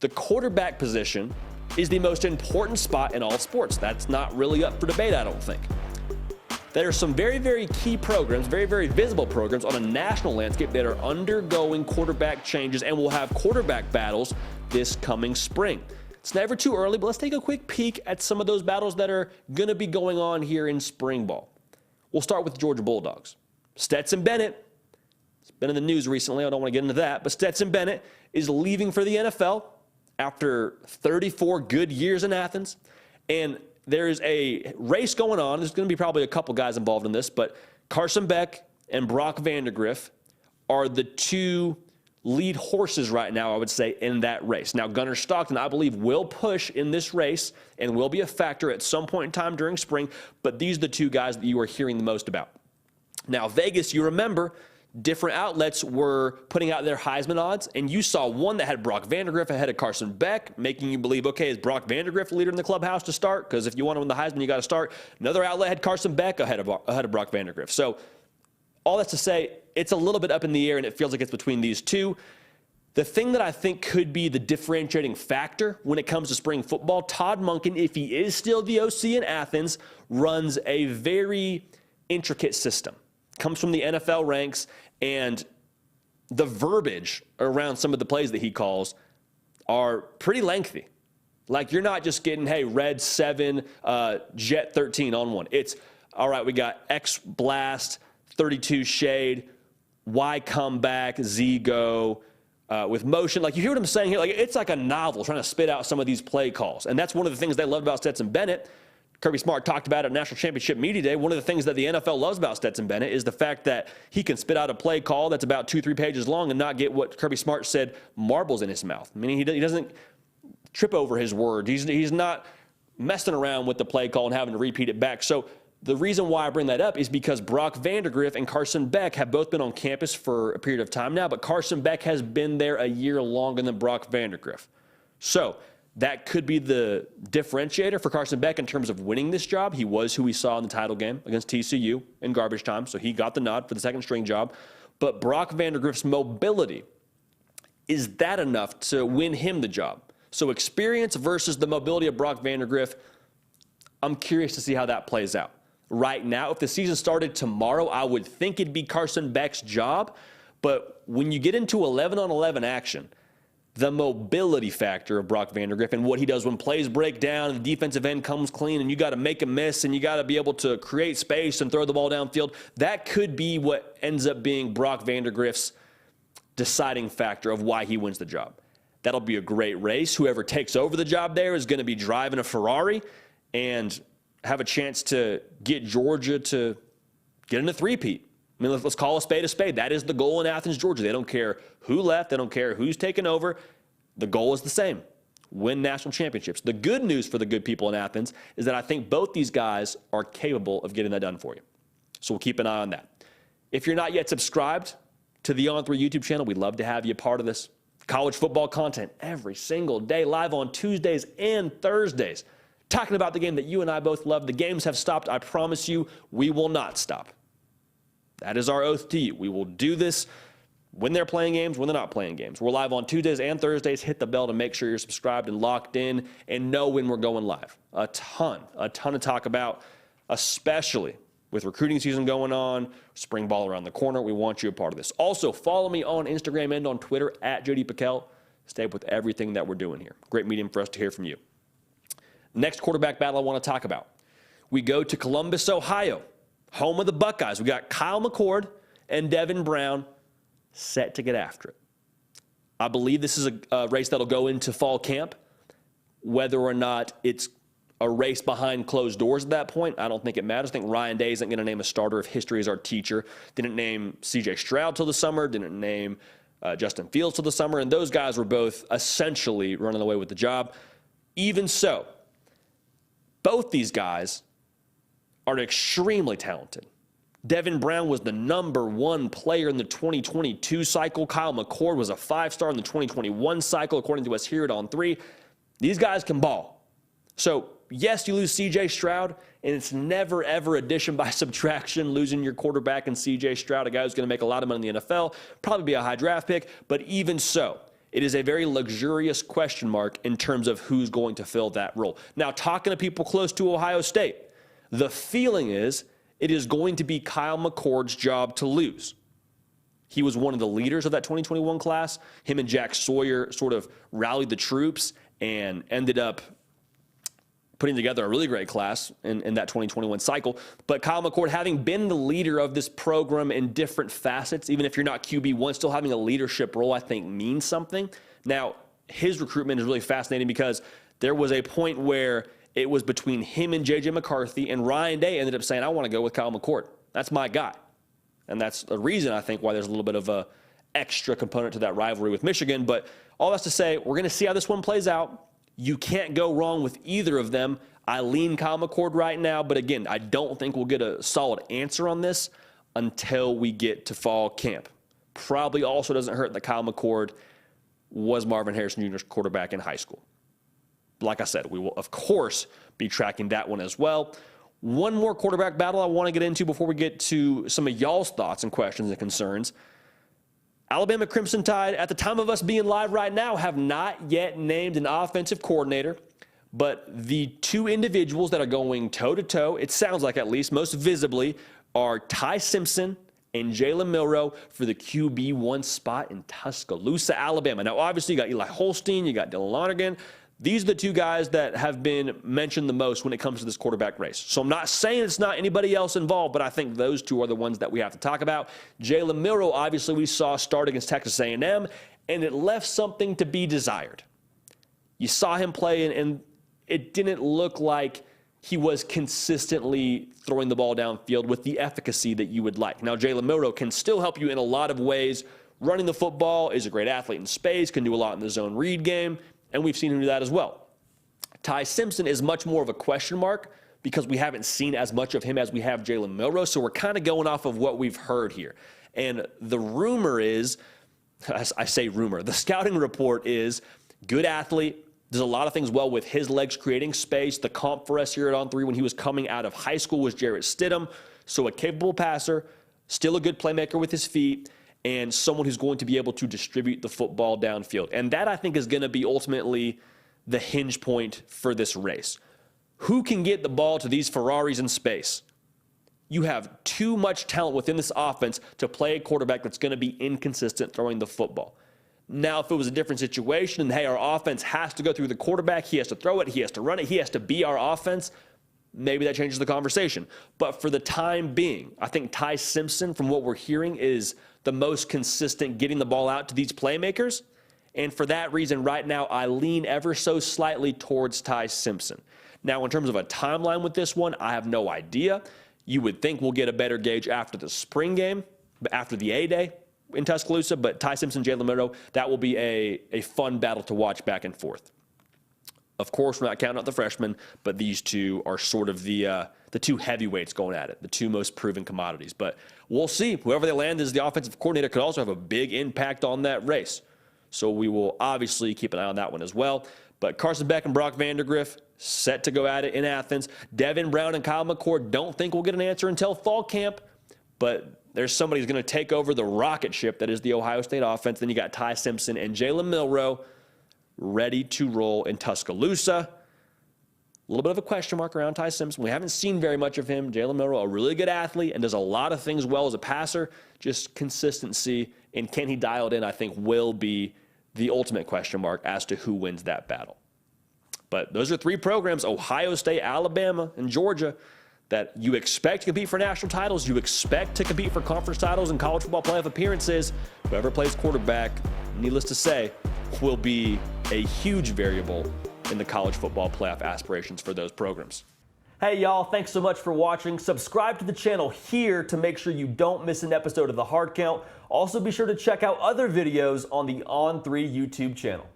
the quarterback position is the most important spot in all sports. That's not really up for debate, I don't think. There are some very, very key programs, very, very visible programs on a national landscape that are undergoing quarterback changes and will have quarterback battles this coming spring. It's never too early, but let's take a quick peek at some of those battles that are going to be going on here in spring ball. We'll start with the Georgia Bulldogs. Stetson Bennett, it's been in the news recently, I don't want to get into that, but Stetson Bennett is leaving for the NFL after 34 good years in Athens. And there's a race going on. There's going to be probably a couple guys involved in this, but Carson Beck and Brock Vandagriff are the two lead horses right now, I would say, in that race. Now, Gunnar Stockton, I believe, will push in this race and will be a factor at some point in time during spring, but these are the two guys that you are hearing the most about. Now, Vegas, you remember, different outlets were putting out their Heisman odds, and you saw one that had Brock Vandagriff ahead of Carson Beck, making you believe, okay, is Brock Vandagriff the leader in the clubhouse to start? Because if you want to win the Heisman, you got to start. Another outlet had Carson Beck ahead of Brock Vandagriff. So all that's to say, it's a little bit up in the air, and it feels like it's between these two. The thing that I think could be the differentiating factor when it comes to spring football, Todd Monken, if he is still the OC in Athens, runs a very intricate system. Comes from the NFL ranks, and the verbiage around some of the plays that he calls are pretty lengthy. Like, you're not just getting, hey, red 7, jet 13 on one. It's, all right, we got X blast, 32 shade, Y come back, Z go, with motion. Like, you hear what I'm saying here? Like, it's like a novel trying to spit out some of these play calls. And that's one of the things they loved about Stetson Bennett. Kirby Smart talked about it at National Championship Media Day. One of the things that the NFL loves about Stetson Bennett is the fact that he can spit out a play call that's about 2-3 pages long and not get what Kirby Smart said, marbles in his mouth. Meaning he doesn't trip over his words. He's not messing around with the play call and having to repeat it back. So the reason why I bring that up is because Brock Vandagriff and Carson Beck have both been on campus for a period of time now, but Carson Beck has been there a year longer than Brock Vandagriff. So that could be the differentiator for Carson Beck in terms of winning this job. He was who we saw in the title game against TCU in garbage time, so he got the nod for the second string job. But Brock Vandagriff's mobility, is that enough to win him the job? So experience versus the mobility of Brock Vandagriff, I'm curious to see how that plays out. Right now, if the season started tomorrow, I would think it'd be Carson Beck's job. But when you get into 11-on-11 action, the mobility factor of Brock Vandagriff and what he does when plays break down and the defensive end comes clean and you got to make a miss and you got to be able to create space and throw the ball downfield, that could be what ends up being Brock Vandagriff's deciding factor of why he wins the job. That'll be a great race. Whoever takes over the job there is going to be driving a Ferrari and have a chance to get Georgia to get in a three-peat. I mean, let's call a spade a spade. That is the goal in Athens, Georgia. They don't care who left. They don't care who's taken over. The goal is the same: win national championships. The good news for the good people in Athens is that I think both these guys are capable of getting that done for you. So we'll keep an eye on that. If you're not yet subscribed to the On3 YouTube channel, we'd love to have you a part of this. College football content every single day, live on Tuesdays and Thursdays, talking about the game that you and I both love. The games have stopped. I promise you, we will not stop. That is our oath to you. We will do this when they're playing games, when they're not playing games. We're live on Tuesdays and Thursdays. Hit the bell to make sure you're subscribed and locked in and know when we're going live. A ton to talk about, especially with recruiting season going on, spring ball around the corner. We want you a part of this. Also, follow me on Instagram and on Twitter at JD Pickell. Stay up with everything that we're doing here. Great medium for us to hear from you. Next quarterback battle I want to talk about. We go to Columbus, Ohio, home of the Buckeyes. We got Kyle McCord and Devin Brown set to get after it. I believe this is a race that'll go into fall camp. Whether or not it's a race behind closed doors at that point, I don't think it matters. I think Ryan Day isn't going to name a starter if history is our teacher. Didn't name C.J. Stroud till the summer. Didn't name Justin Fields till the summer. And those guys were both essentially running away with the job. Even so, both these guys are extremely talented. Devin Brown was the #1 player in the 2022 cycle. Kyle McCord was a 5-star in the 2021 cycle, according to us here at On3. These guys can ball. So, yes, you lose C.J. Stroud, and it's never, ever addition by subtraction, losing your quarterback in C.J. Stroud, a guy who's going to make a lot of money in the NFL, probably be a high draft pick. But even so, it is a very luxurious question mark in terms of who's going to fill that role. Now, talking to people close to Ohio State, the feeling is it is going to be Kyle McCord's job to lose. He was one of the leaders of that 2021 class. Him and Jack Sawyer sort of rallied the troops and ended up putting together a really great class in that 2021 cycle. But Kyle McCord, having been the leader of this program in different facets, even if you're not QB1, still having a leadership role, I think means something. Now, his recruitment is really fascinating because there was a point where it was between him and J.J. McCarthy, and Ryan Day ended up saying, I want to go with Kyle McCord. That's my guy. And that's the reason, I think, why there's a little bit of a extra component to that rivalry with Michigan. But all that's to say, we're going to see how this one plays out. You can't go wrong with either of them. I lean Kyle McCord right now, but again, I don't think we'll get a solid answer on this until we get to fall camp. Probably also doesn't hurt that Kyle McCord was Marvin Harrison Jr.'s quarterback in high school. Like I said, we will, of course, be tracking that one as well. One more quarterback battle I want to get into before we get to some of y'all's thoughts and questions and concerns. Alabama Crimson Tide, at the time of us being live right now, have not yet named an offensive coordinator, but the two individuals that are going toe-to-toe, it sounds like at least, most visibly, are Ty Simpson and Jalen Milroe for the QB1 spot in Tuscaloosa, Alabama. Now, obviously, you got Eli Holstein, you got Dylan Lonergan. These are the two guys that have been mentioned the most when it comes to this quarterback race. So I'm not saying it's not anybody else involved, but I think those two are the ones that we have to talk about. Jalen Milroe, obviously, we saw start against Texas A&M, and it left something to be desired. You saw him play, and it didn't look like he was consistently throwing the ball downfield with the efficacy that you would like. Now, Jalen Milroe can still help you in a lot of ways. Running the football, is a great athlete in space, can do a lot in the zone read game, and we've seen him do that as well. Ty Simpson is much more of a question mark because we haven't seen as much of him as we have Jalen Milroe, so we're kind of going off of what we've heard here. And the rumor is, I say rumor, the scouting report is good athlete, does a lot of things well with his legs creating space. The comp for us here at On3 when he was coming out of high school was Jarrett Stidham, so a capable passer, still a good playmaker with his feet, and someone who's going to be able to distribute the football downfield. And that, I think, is going to be ultimately the hinge point for this race. Who can get the ball to these Ferraris in space? You have too much talent within this offense to play a quarterback that's going to be inconsistent throwing the football. Now, if it was a different situation, and hey, our offense has to go through the quarterback, he has to throw it, he has to run it, he has to be our offense, maybe that changes the conversation. But for the time being, I think Ty Simpson, from what we're hearing, is the most consistent getting the ball out to these playmakers. And for that reason, right now, I lean ever so slightly towards Ty Simpson. Now, in terms of a timeline with this one, I have no idea. You would think we'll get a better gauge after the spring game, after the A-Day in Tuscaloosa. But Ty Simpson, Jalen Milroe, that will be a fun battle to watch back and forth. Of course, we're not counting out the freshmen, but these two are sort of the two heavyweights going at it, the two most proven commodities. But we'll see. Whoever they land as the offensive coordinator could also have a big impact on that race. So we will obviously keep an eye on that one as well. But Carson Beck and Brock Vandagriff set to go at it in Athens. Devin Brown and Kyle McCord don't think we'll get an answer until fall camp, but there's somebody who's going to take over the rocket ship that is the Ohio State offense. Then you got Ty Simpson and Jalen Milroe ready to roll in Tuscaloosa. A little bit of a question mark around Ty Simpson. We haven't seen very much of him. Jalen Milroe, a really good athlete and does a lot of things well as a passer. Just consistency, and can he dial it in, I think, will be the ultimate question mark as to who wins that battle. But those are three programs, Ohio State, Alabama, and Georgia, that you expect to compete for national titles. You expect to compete for conference titles and college football playoff appearances. Whoever plays quarterback, needless to say, will be a huge variable in the college football playoff aspirations for those programs. Hey y'all, thanks so much for watching. Subscribe to the channel here to make sure you don't miss an episode of The Hard Count. Also be sure to check out other videos on the On3 YouTube channel.